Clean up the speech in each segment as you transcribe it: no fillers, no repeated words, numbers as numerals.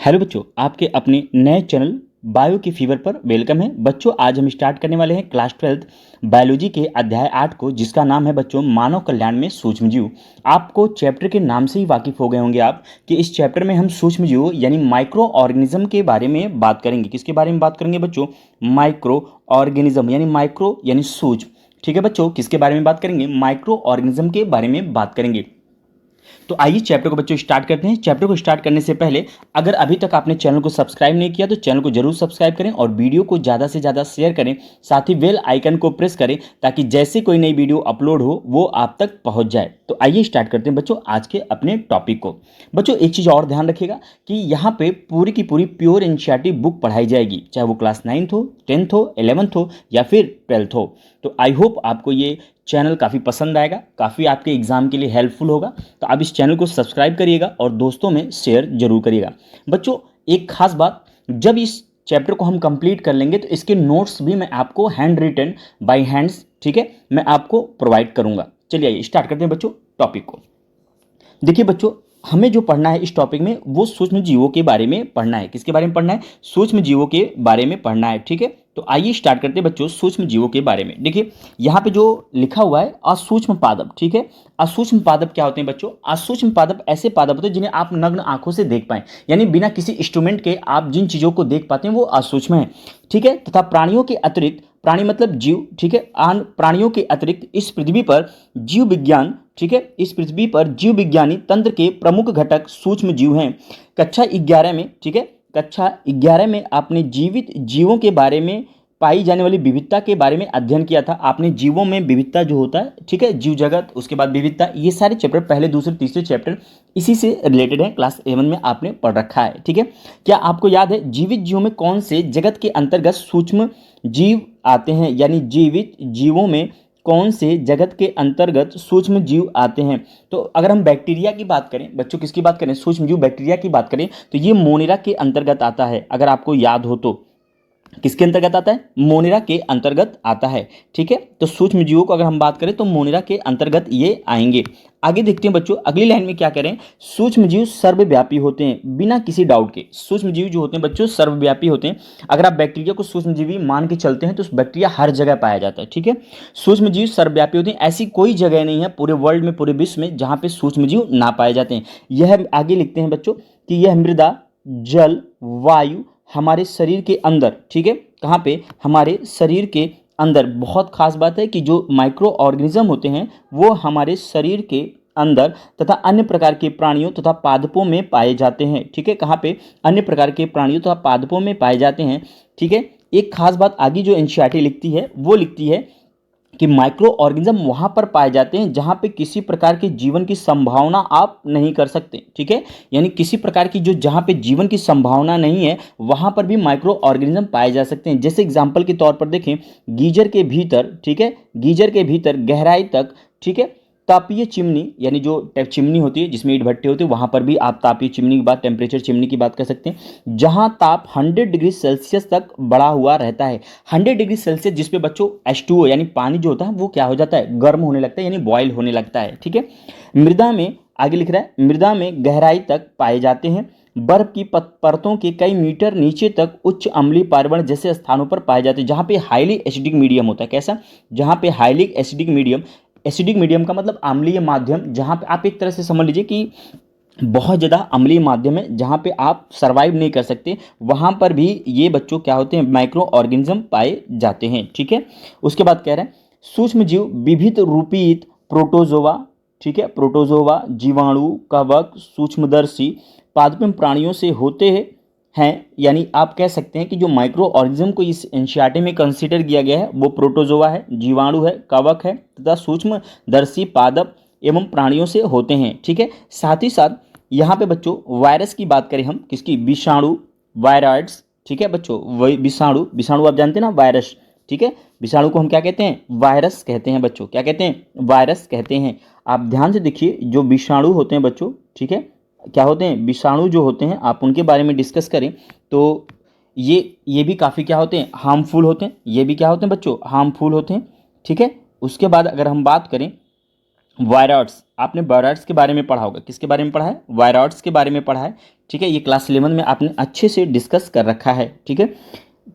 Hello बच्चों, आपके अपने नए चैनल बायो की फीवर पर वेलकम है। बच्चों, आज हम स्टार्ट करने वाले हैं क्लास 12 बायोलॉजी के अध्याय 8 को, जिसका नाम है बच्चों मानव कल्याण में सूक्ष्मजीव। आपको चैप्टर के नाम से ही वाकिफ हो गए होंगे आप कि इस चैप्टर में हम सूक्ष्मजीव यानी माइक्रो ऑर्गेनिज्म के बारे में बात करेंगे। किसके बारे में बात करेंगे बच्चों? माइक्रो ऑर्गेनिज्म यानी माइक्रो यानी सूक्ष्म। ठीक है बच्चों, किसके बारे में बात करेंगे? माइक्रो ऑर्गेनिज्म के बारे में बात करेंगे। तो आइए चैप्टर को बच्चों स्टार्ट करते हैं। चैप्टर को स्टार्ट करने से पहले अगर अभी तक आपने चैनल को सब्सक्राइब नहीं किया तो चैनल को जरूर सब्सक्राइब करें और वीडियो को ज़्यादा से ज़्यादा शेयर करें। साथ ही बेल आइकन को प्रेस करें ताकि जैसे कोई नई वीडियो अपलोड हो वो आप तक पहुंच जाए। तो आइए स्टार्ट करते हैं बच्चों आज के अपने टॉपिक को। बच्चों, एक चीज़ और ध्यान रखिएगा कि यहाँ पे पूरी की पूरी प्योर एनसीईआरटी बुक पढ़ाई जाएगी, चाहे वो क्लास 9th हो, 10th हो, 11th हो या फिर 12th हो। तो आई होप आपको ये चैनल काफ़ी पसंद आएगा, काफ़ी आपके एग्जाम के लिए हेल्पफुल होगा। तो आप इस चैनल को सब्सक्राइब करिएगा और दोस्तों में शेयर जरूर करिएगा। बच्चों, एक खास बात, जब इस चैप्टर को हम कंप्लीट कर लेंगे तो इसके नोट्स भी मैं आपको हैंड रिटन बाय हैंड्स, ठीक है, मैं आपको प्रोवाइड करूंगा। चलिए आइए स्टार्ट करते हैं बच्चों टॉपिक को। देखिए बच्चों, हमें जो पढ़ना है इस टॉपिक में वो सूक्ष्म जीवों के बारे में पढ़ना है। किसके बारे में पढ़ना है? सूक्ष्म जीवों के बारे में पढ़ना है। ठीक है, तो आइए स्टार्ट करते हैं बच्चों सूक्ष्म जीवों के बारे में। देखिए यहाँ पे जो लिखा हुआ है असूक्ष्म पादप। ठीक है, असूक्ष्म पादप क्या होते हैं बच्चों? असूक्ष्म पादप ऐसे पादप होते हैं जिन्हें आप नग्न आंखों से देख पाएं, यानी बिना किसी इंस्ट्रूमेंट के आप जिन चीजों को देख पाते हैं वो असूक्ष्म है। ठीक है, तथा प्राणियों के अतिरिक्त, प्राणी मतलब जीव, ठीक है, आन प्राणियों के अतिरिक्त इस पृथ्वी पर जीव विज्ञान, ठीक है, इस पृथ्वी पर जीव विज्ञानी तंत्र के प्रमुख घटक सूक्ष्म जीव हैं। कक्षा 11 में, ठीक है, कक्षा 11 में आपने जीवित जीवों के बारे में पाई जाने वाली विविधता के बारे में अध्ययन किया था। आपने जीवों में विविधता जो होता है, ठीक है, जीव जगत, उसके बाद विविधता, ये सारे चैप्टर पहले दूसरे तीसरे चैप्टर इसी से रिलेटेड है। क्लास 11 में आपने पढ़ रखा है। ठीक है, क्या आपको याद है जीवित जीवों में कौन से जगत के अंतर्गत सूक्ष्म जीव आते हैं? यानी जीवित जीवों में कौन से जगत के अंतर्गत सूक्ष्म जीव आते हैं? तो अगर हम बैक्टीरिया की बात करें बच्चों, किसकी बात करें? सूक्ष्म जीव बैक्टीरिया की बात करें तो ये मोनेरा के अंतर्गत आता है। अगर आपको याद हो तो किसके अंतर्गत आता है? मोनेरा के अंतर्गत आता है। ठीक है, तो सूक्ष्म जीवों को अगर हम बात करें तो मोनेरा के अंतर्गत ये आएंगे। आगे देखते हैं बच्चों अगली लाइन में क्या करें। सूक्ष्म जीव सर्वव्यापी होते हैं बिना किसी डाउट के। सूक्ष्म जीव जो होते हैं बच्चों सर्वव्यापी होते हैं। अगर आप बैक्टीरिया को सूक्ष्म जीवी मान के चलते हैं तो बैक्टीरिया हर जगह पाया जाता है। ठीक है, सूक्ष्म जीव सर्वव्यापी होते हैं। ऐसी कोई जगह नहीं है पूरे वर्ल्ड में, पूरे विश्व में जहां पे सूक्ष्म जीव ना पाए जाते हैं। यह आगे लिखते हैं बच्चों कि यह मृदा, जल, वायु, हमारे शरीर के अंदर, ठीक है, कहाँ पे? हमारे शरीर के अंदर। बहुत खास बात है कि जो माइक्रो ऑर्गेनिज्म होते हैं वो हमारे शरीर के अंदर तथा अन्य प्रकार के प्राणियों तथा पादपों में पाए जाते हैं। ठीक है, कहाँ पे? अन्य प्रकार के प्राणियों तथा पादपों में पाए जाते हैं। ठीक है, एक खास बात आगे जो एनसीईआरटी लिखती है वो लिखती है कि माइक्रो ऑर्गेनिज्म वहां पर पाए जाते हैं जहां पे किसी प्रकार के जीवन की संभावना आप नहीं कर सकते। ठीक है, यानी किसी प्रकार की जो जहां पे जीवन की संभावना नहीं है वहां पर भी माइक्रो ऑर्गेनिज्म पाए जा सकते हैं। जैसे एग्जांपल के तौर पर देखें, गीजर के भीतर, ठीक है, गीजर के भीतर गहराई तक, ठीक है, तापीय चिमनी यानी जो चिमनी होती है जिसमें ईंट भट्टे होते हैं वहां पर भी आप तापीय चिमनी की बात, टेम्परेचर चिमनी की बात कर सकते हैं, जहां ताप 100 डिग्री सेल्सियस तक बढ़ा हुआ रहता है। 100 डिग्री सेल्सियस जिसपे बच्चों H2O यानी पानी जो होता है वो क्या हो जाता है? गर्म होने लगता है, यानी बॉयल होने लगता है। ठीक है, मृदा में आगे लिख रहा है मृदा में गहराई तक पाए जाते हैं। बर्फ की परतों के कई मीटर नीचे तक उच्च अम्लीय पार्वण जैसे स्थानों पर पाए जाते हैं जहां पे हाईली एसिडिक मीडियम होता है। कैसा? जहां पे highly acidic medium, acidic medium का मतलब अम्लीय माध्यम, जहां पे आप एक तरह से समझ लीजिए कि बहुत ज़्यादा अम्लीय माध्यम है जहां पे आप सर्वाइव नहीं कर सकते, वहां पर भी ये बच्चों क्या होते हैं? माइक्रो ऑर्गेनिज्म पाए जाते हैं। ठीक है, उसके बाद कह रहे हैं सूक्ष्म जीव विविध रूपित प्रोटोजोआ, ठीक है, प्रोटोजोआ, जीवाणु, कवक, सूक्ष्मदर्शी पादप प्राणियों से होते हैं। यानी आप कह सकते हैं कि जो माइक्रो ऑर्गेनिज्म को इस एनसीईआरटी में कंसीडर किया गया है वो प्रोटोजोआ है, जीवाणु है, कवक है तथा सूक्ष्मदर्शी पादप एवं प्राणियों से होते हैं। ठीक है, साथ ही साथ यहाँ पे बच्चों वायरस की बात करें हम, किसकी? विषाणु, वायरॉइड्स। ठीक है बच्चों, वही विषाणु, विषाणु आप जानते हैं ना, वायरस। ठीक है, विषाणु को हम क्या कहते हैं? वायरस कहते हैं बच्चों। क्या कहते हैं? वायरस कहते हैं। आप ध्यान से देखिए जो विषाणु होते हैं बच्चों, ठीक है, क्या होते हैं? विषाणु जो होते हैं आप उनके बारे में डिस्कस करें तो ये भी काफ़ी क्या होते हैं? हार्मफुल होते हैं। ये भी क्या होते हैं बच्चों? हार्मफुल होते हैं। ठीक है, उसके बाद अगर हम बात करें वायरॉइड्स, आपने वायरॉइड्स के बारे में पढ़ा होगा। किसके बारे में पढ़ा है? वायरॉइड्स के बारे में पढ़ा है। ठीक है, ये क्लास 11 में आपने अच्छे से डिस्कस कर रखा है। ठीक है,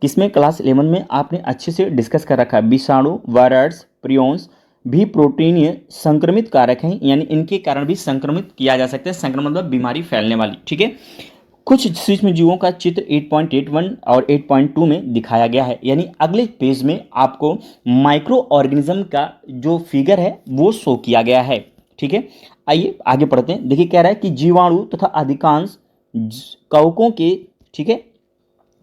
किसमें? क्लास 11 में आपने अच्छे से डिस्कस कर रखा है। विषाणु, वायरॉइड्स, प्रियॉन्स भी प्रोटीनीय संक्रमित कारक हैं, यानी इनके कारण भी संक्रमित किया जा सकता है। संक्रमण मतलब बीमारी फैलने वाली। ठीक है, कुछ सूक्ष्म जीवों का चित्र 8.81 और 8.2 में दिखाया गया है। यानी अगले पेज में आपको माइक्रो ऑर्गेनिज्म का जो फिगर है वो शो किया गया है। ठीक है, आइए आगे पढ़ते हैं। देखिए, कह रहा है कि जीवाणु तथा अधिकांश कवकों के, ठीक है,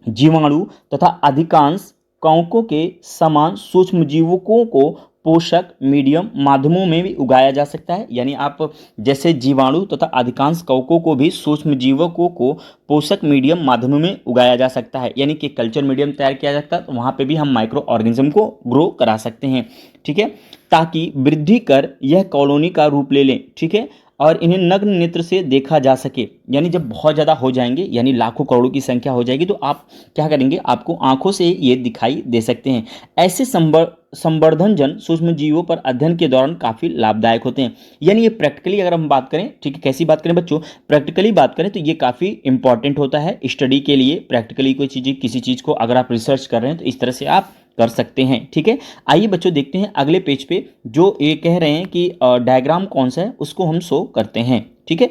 जीवाणु तथा अधिकांश कवकों के समान सूक्ष्म जीवकों को पोषक मीडियम माध्यमों में भी उगाया जा सकता है। यानी आप जैसे जीवाणु तथा अधिकांश कवकों को भी सूक्ष्म जीवकों को पोषक मीडियम माध्यमों में उगाया जा सकता है, यानी कि कल्चर मीडियम तैयार किया जाता है, तो वहाँ पे भी हम माइक्रो ऑर्गेनिज्म को ग्रो करा सकते हैं। ठीक है, ताकि वृद्धि कर यह कॉलोनी का रूप ले लें। ठीक है, और इन्हें नग्न नेत्र से देखा जा सके। यानी जब बहुत ज़्यादा हो जाएंगे, यानी लाखों करोड़ों की संख्या हो जाएगी, तो आप क्या करेंगे? आपको आंखों से ये दिखाई दे सकते हैं। ऐसे संवर्धनजन सूक्ष्म जीवों पर अध्ययन के दौरान काफ़ी लाभदायक होते हैं। यानी ये प्रैक्टिकली अगर हम बात करें, ठीक है, कैसी बात करें बच्चों? प्रैक्टिकली बात करें तो ये काफ़ी इंपॉर्टेंट होता है स्टडी के लिए। प्रैक्टिकली कोई चीज़, किसी चीज़ को अगर आप रिसर्च कर रहे हैं तो इस तरह से आप कर सकते हैं। ठीक है, आइए बच्चों देखते हैं अगले पेज पे जो ये कह रहे हैं कि डायग्राम कौन सा है उसको हम शो करते हैं। ठीक है,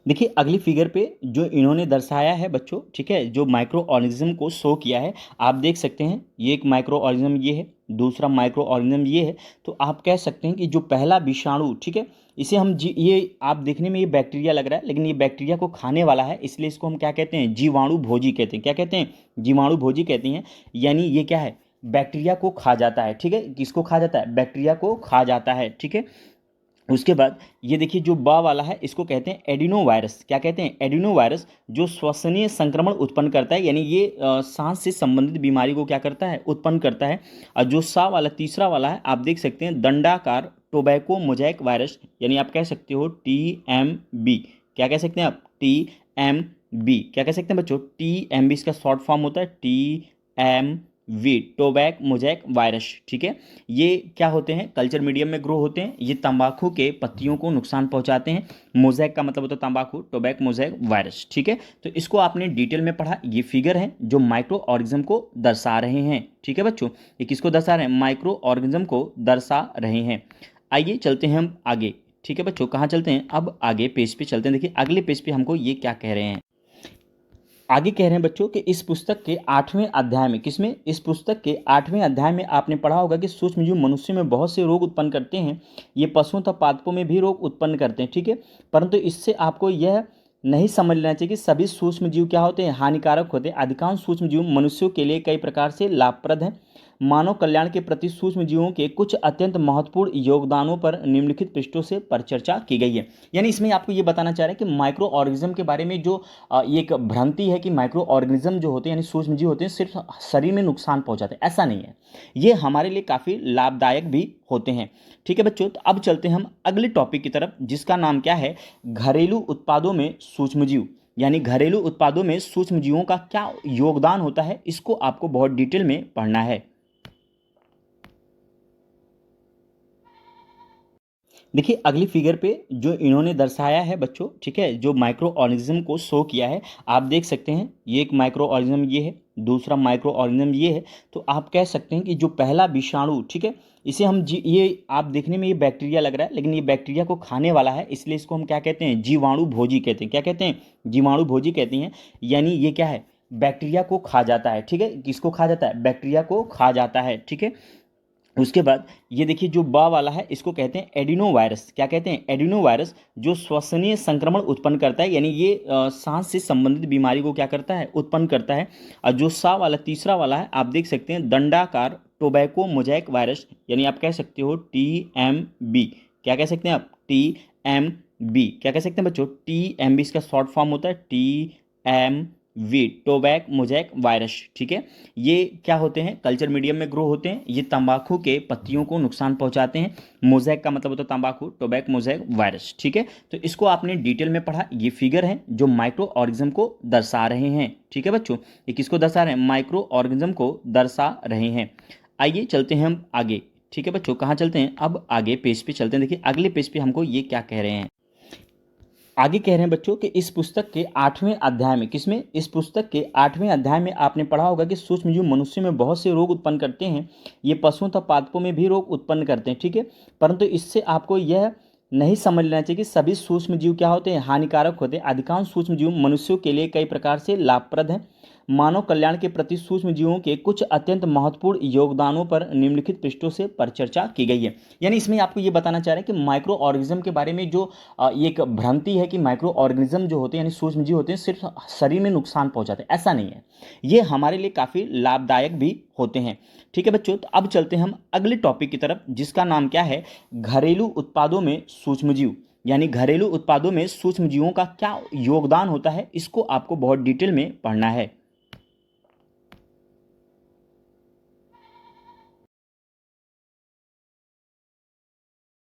देखिए अगली फिगर पे जो इन्होंने दर्शाया है बच्चों, ठीक है, जो माइक्रो ऑर्गेनिज्म को शो किया है, आप देख सकते हैं। ये एक माइक्रो ऑर्गेनिज्म ये है, दूसरा माइक्रो ऑर्गेनिज्म ये है। तो आप कह सकते हैं कि जो पहला विषाणु, ठीक है, इसे हम ये आप देखने में ये बैक्टीरिया लग रहा है, लेकिन ये बैक्टीरिया को खाने वाला है, इसलिए इसको हम क्या कहते हैं? जीवाणु भोजी कहते हैं। क्या कहते हैं? जीवाणु भोजी कहते हैं। यानी ये क्या है? बैक्टीरिया को खा जाता है। ठीक है, किसको खा जाता है? बैक्टीरिया को खा जाता है। ठीक है, उसके बाद ये देखिए जो बा वाला है इसको कहते हैं एडिनो वायरस। क्या कहते हैं? एडिनो वायरस, जो श्वसनीय संक्रमण उत्पन्न करता है, यानी ये सांस से संबंधित बीमारी को क्या करता है? उत्पन्न करता है। और जो सा वाला तीसरा वाला है, आप देख सकते हैं दंडाकार टोबैको मोजैक वायरस, यानी आप कह सकते हो TMB। क्या कह सकते हैं आप? TMB। क्या कह सकते हैं बच्चों? TMB इसका शॉर्ट फॉर्म होता है TMV, टोबैक मोजैक वायरस। ठीक है, ये क्या होते हैं? कल्चर मीडियम में ग्रो होते हैं। ये तंबाकू के पत्तियों को नुकसान पहुंचाते हैं। मोजैक का मतलब होता है तंबाकू, टोबैक मोजैक वायरस। ठीक है, तो इसको आपने डिटेल में पढ़ा। ये फिगर है जो माइक्रो ऑर्गेनिज्म को दर्शा रहे हैं। ठीक है बच्चों, ये किसको दर्शा रहे हैं? माइक्रो ऑर्गेनिज्म को दर्शा रहे हैं। आइए चलते हैं हम आगे। ठीक है बच्चों, कहाँ चलते हैं? अब आगे पेज पे चलते हैं। देखिए अगले पेज पे हमको ये क्या कह रहे हैं। आगे कह रहे हैं बच्चों कि इस पुस्तक के 8वें अध्याय में, किसमें? इस पुस्तक के 8वें अध्याय में आपने पढ़ा होगा कि सूक्ष्मजीव मनुष्य में बहुत से रोग उत्पन्न करते हैं। ये पशुओं तथा पादपों में भी रोग उत्पन्न करते हैं। ठीक है, परंतु इससे आपको यह नहीं समझ लेना चाहिए कि सभी सूक्ष्मजीव क्या होते हैं? हानिकारक होते हैं। अधिकांश सूक्ष्मजीव मनुष्यों के लिए कई प्रकार से लाभप्रद हैं। मानव कल्याण के प्रति सूक्ष्म जीवों के कुछ अत्यंत महत्वपूर्ण योगदानों पर निम्नलिखित पृष्ठों से परिचर्चा की गई है। यानी इसमें आपको ये बताना चाह रहे हैं कि माइक्रो ऑर्गेनिज्म के बारे में जो ये एक भ्रांति है कि माइक्रो ऑर्गेनिज्म जो होते हैं, यानी सूक्ष्म जीव होते हैं, सिर्फ शरीर में नुकसान पहुंचाते हैं, ऐसा नहीं है। ये हमारे लिए काफ़ी लाभदायक भी होते हैं। ठीक है बच्चों, तो अब चलते हैं हम अगले टॉपिक की तरफ, जिसका नाम क्या है? घरेलू उत्पादों में सूक्ष्मजीव। यानी घरेलू उत्पादों में सूक्ष्मजीवों का क्या योगदान होता है, इसको आपको बहुत डिटेल में पढ़ना है। देखिए अगली फिगर पे जो इन्होंने दर्शाया है बच्चों, ठीक है, जो माइक्रो ऑर्गेनिज्म को शो किया है, आप देख सकते हैं। ये एक माइक्रो ऑर्गेनिज्म ये है, दूसरा माइक्रो ऑर्गेनिज्म ये है। तो आप कह सकते हैं कि जो पहला विषाणु, ठीक है, इसे हम ये आप देखने में ये बैक्टीरिया लग रहा है, लेकिन ये बैक्टीरिया को खाने वाला है, इसलिए इसको हम क्या कहते हैं? जीवाणु भोजी कहते हैं। क्या कहते हैं? जीवाणु भोजी कहते हैं। यानी ये क्या है? बैक्टीरिया को खा जाता है। ठीक है, किसको खा जाता है? बैक्टीरिया को खा जाता है। ठीक है, उसके बाद ये देखिए जो बा वाला है इसको कहते हैं एडिनो वायरस। क्या कहते हैं? एडिनो वायरस, जो श्वसनीय संक्रमण उत्पन्न करता है, यानी ये सांस से संबंधित बीमारी को क्या करता है? उत्पन्न करता है। और जो सा वाला तीसरा वाला है, आप देख सकते हैं दंडाकार टोबैको मोजैक वायरस, यानी आप कह सकते हो TMB। क्या कह सकते हैं आप? TMB। क्या कह सकते हैं बच्चों? TMB इसका शॉर्ट फॉर्म होता है TMV, टोबैक मोजैक वायरस। ठीक है, ये क्या होते हैं? कल्चर मीडियम में ग्रो होते हैं। ये तंबाकू के पत्तियों को नुकसान पहुंचाते हैं। मोजैक का मतलब होता है तंबाकू, टोबैक मोजैक वायरस। ठीक है, तो इसको आपने डिटेल में पढ़ा। ये फिगर है जो माइक्रो ऑर्गेनिज्म को दर्शा रहे हैं। ठीक है बच्चों, ये किसको दर्शा रहे हैं? माइक्रो ऑर्गेनिज्म को दर्शा रहे हैं। आइए चलते हैं हम आगे। ठीक है बच्चों, कहाँ चलते हैं, अब आगे पेज पे चलते हैं। देखिए अगले पेज पे हमको ये क्या कह रहे हैं, आगे कह रहे हैं बच्चों कि इस पुस्तक के 8वें अध्याय में, किसमें, इस पुस्तक के 8वें अध्याय में आपने पढ़ा होगा कि सूक्ष्मजीव मनुष्य में बहुत से रोग उत्पन्न करते हैं, ये पशुओं तथा पादपों में भी रोग उत्पन्न करते हैं, ठीक है। परंतु इससे आपको यह नहीं समझ लेना चाहिए कि सभी सूक्ष्मजीव क्या होते हैं, हानिकारक होते हैं। अधिकांश सूक्ष्मजीव मनुष्यों के लिए कई प्रकार से लाभप्रद हैं। मानव कल्याण के प्रति सूक्ष्मजीवों के कुछ अत्यंत महत्वपूर्ण योगदानों पर निम्नलिखित पृष्ठों से परिचर्चा की गई है। यानी इसमें आपको ये बताना चाह रहे हैं कि माइक्रो ऑर्गेनिज्म के बारे में जो ये एक भ्रांति है कि माइक्रो ऑर्गेनिज्म जो होते हैं यानी सूक्ष्मजीव होते हैं सिर्फ शरीर में नुकसान पहुंचाते हैं, ऐसा नहीं है, ये हमारे लिए काफ़ी लाभदायक भी होते हैं। ठीक है बच्चों, तो अब चलते हैं हम अगले टॉपिक की तरफ, जिसका नाम क्या है, घरेलू उत्पादों में सूक्ष्मजीव। यानी घरेलू उत्पादों में सूक्ष्मजीवों का क्या योगदान होता है, इसको आपको बहुत डिटेल में पढ़ना है।